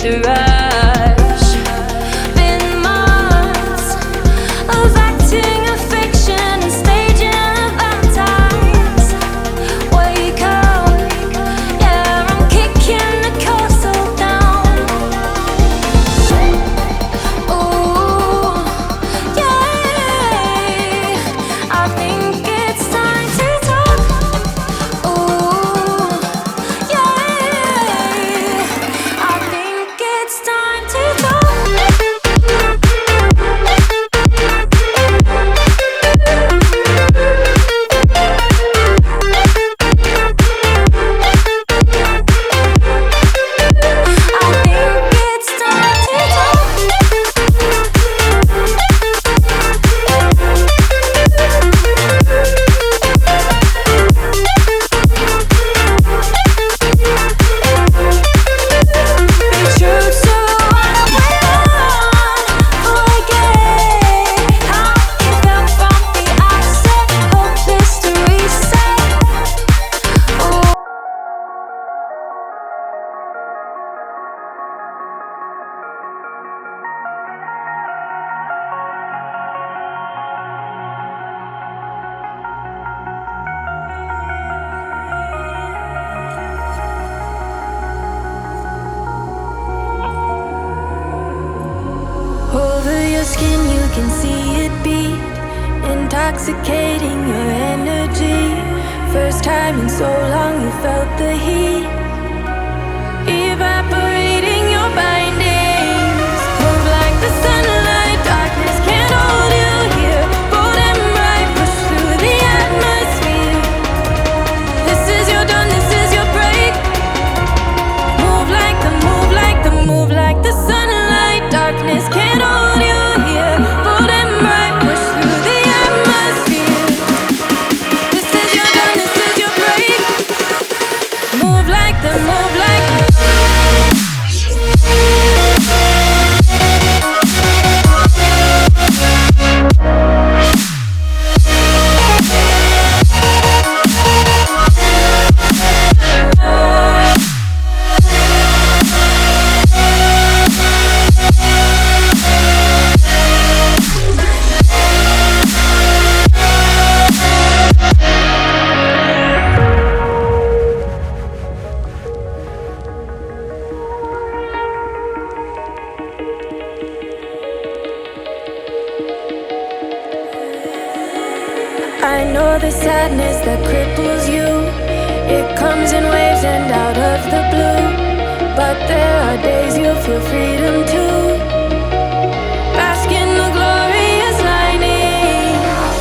to rush. Been months of acting a fiction and staging a baptize. Wake up, yeah, I'm kicking the castle down. Ooh, yeah, I think it's time to talk. Ooh, yeah, I think it's time to talk. I think it's time to talk. Be true to what we want. Forget how it felt from the outset. Hope this to reset. Ooh. Over your skin you can see it beat, intoxicating your energy. First time in so long you felt the heat, evaporating your bindings. Move like the sunlight, darkness can't hold you here. Bold and bright, push through the atmosphere. This is your dawn, this is your break. Move like the, move like the, move like the sunlight. Darkness can't hold you here. Bold and bright, push through the atmosphere. This is your dawn, this is your break. Move like the, move like the. I know the sadness that cripples you. It comes in waves and out of the blue. But there are days you feel freedom too. Bask in the glorious lightning.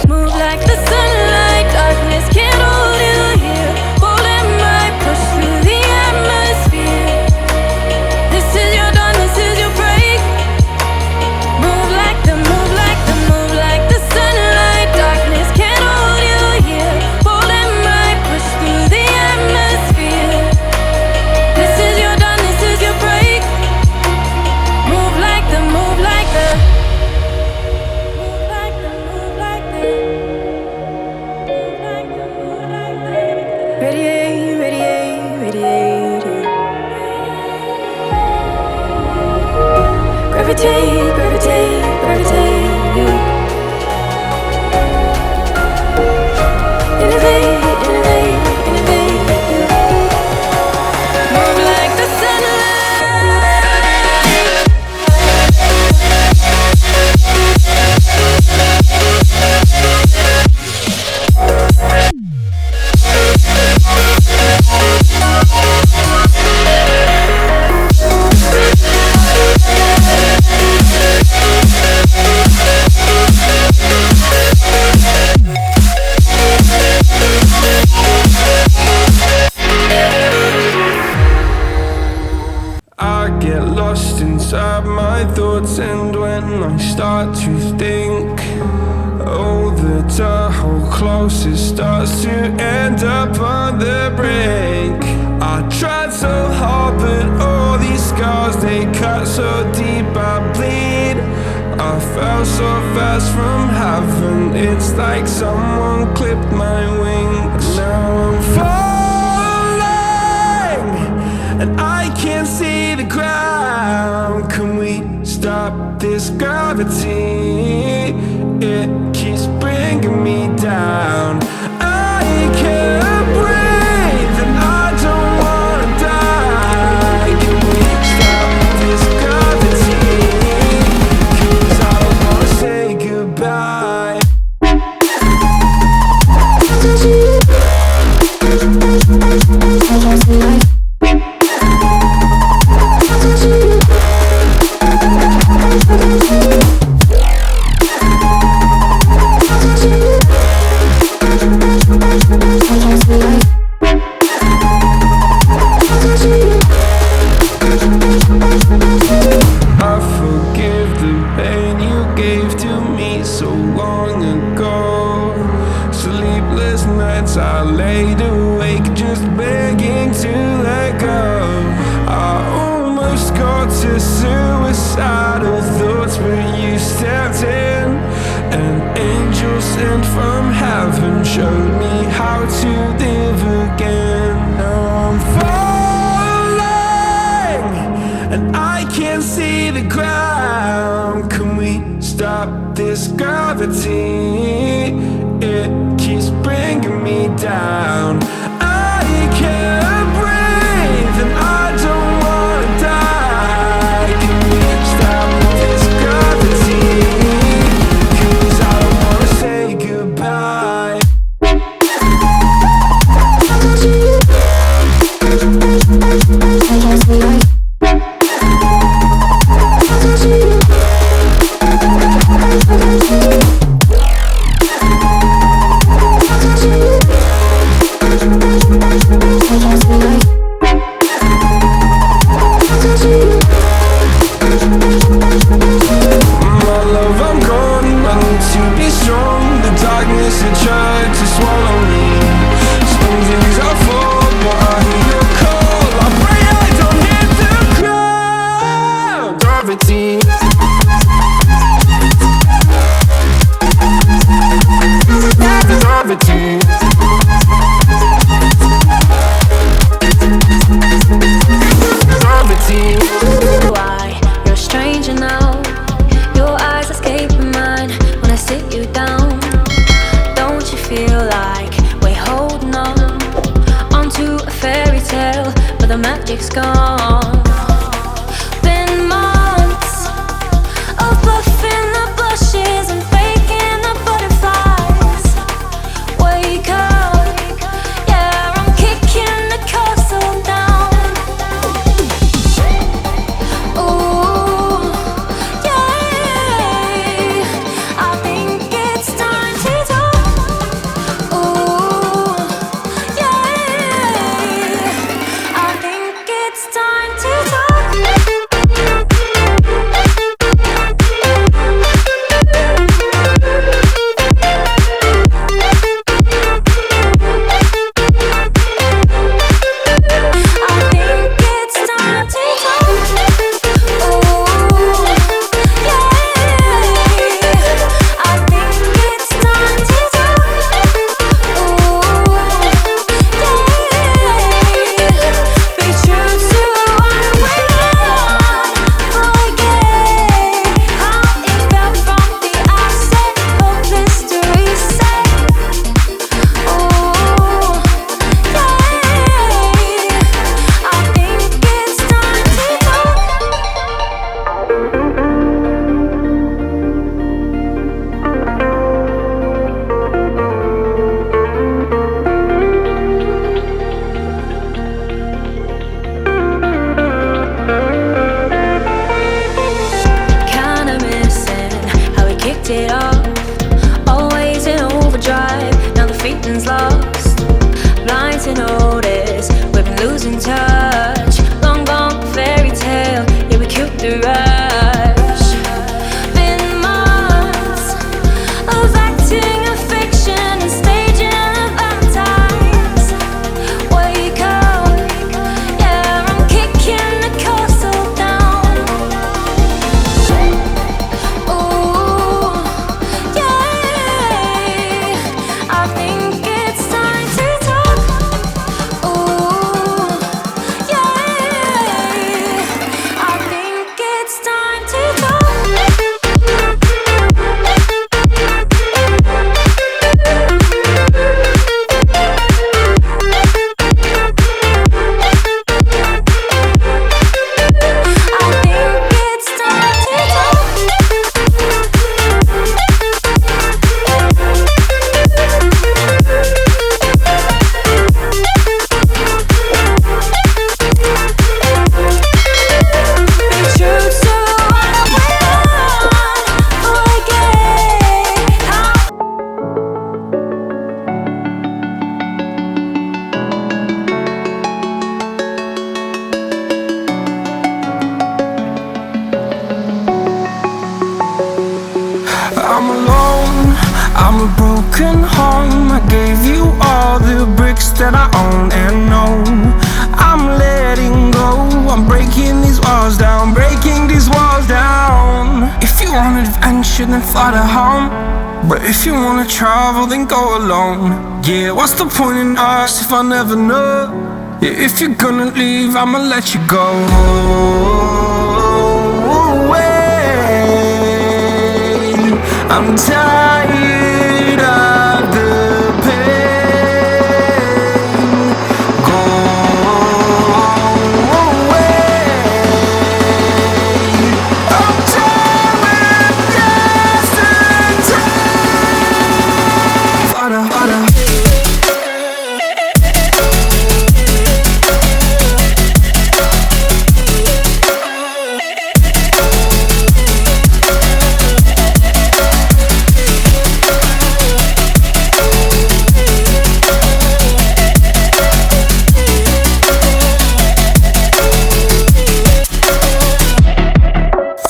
Move like the sunlight. Darkness can't hold you here. Bold and bright, push through the atmosphere. This is your dawn, this is your break. Move like the, move like the, move like the sunlight. Darkness can't hold you here. Bold and bright, push through the atmosphere. This is your dawn, this is your break. Move like the, move like the. Move like the, move like the. Move like the, move like the. Radiate, radiate, radiate. Gravitate, gravitate, gravitate. Innovate, innovate, innovate. Move like the I get lost inside my thoughts, and when I start to think, oh, the Tahoe close, it starts to end up on the brink. I tried so hard, but all these scars, they cut so deep, I bleed. I fell so fast from heaven, it's like someone clipped my wings. Now I'm falling, and I can't see the ground. stop this gravity. It keeps bringing me down. I can't breathe and I don't wanna die. Can we stop this gravity? 'Cause I don't wanna say goodbye. I forgive the pain you gave to me so long ago. Sleepless nights I laid awake just begging to let go. I almost got to suicidal thoughts, but you stepped in. An angel sent from heaven showed me how to live again. Now I'm falling and I can't see the ground. Can we stop this gravity? It keeps bringing me down. I can't breathe and I don't wanna die. Can we stop this gravity? 'Cause I don't wanna say goodbye. My love, I'm gone. I need to be strong. The darkness had tried to swallow me. Some days I fall, but I hear your call. I pray I don't hit the ground. Gravity. Gravity. Gravity. Why you're a stranger now? Your eyes escaping mine when I sit you down. Don't you feel like we're holding on onto a fairy tale, but the magic's gone? Been months of bluffing the blushes and faking the butterflies. Wake up, yeah, I'm kicking the castle down. Ooh, yeah, I think it's time to talk. Ooh, yeah, I think it's time to talk. It off, always in overdrive. Now the feeling's lost, blind to notice we've been losing touch. Long gone fairy tale, yeah, we killed the rush. Been months of acting a fiction and staging a Valentine's. Wake up, yeah, I'm kicking the castle down. Ooh, yeah, I think it's time to talk. Ooh, yeah. I'm a broken home. I gave you all the bricks that I own and know. I'm letting go. I'm breaking these walls down, breaking these walls down. If you want adventure, then fly to home. But if you wanna travel, then go alone. Yeah, what's the point in us if I never know? Yeah, if you're gonna leave, I'ma let you go. I'm tired of the pain. Go away. I'm done with yesterday. Harder, harder.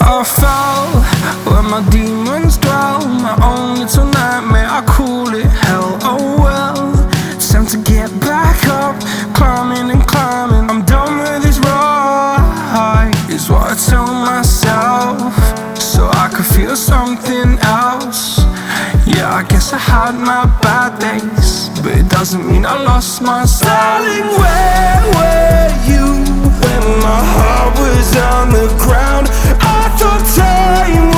I fell where my demons dwell. My own little nightmare, I call it hell. Oh well, it's time to get back up. Climbing and climbing, I'm done with this ride, is what I tell myself, so I could feel something else. Yeah, I guess I had my bad days, but it doesn't mean I lost my style. Darling, where were you when my heart was on the ground? I thought time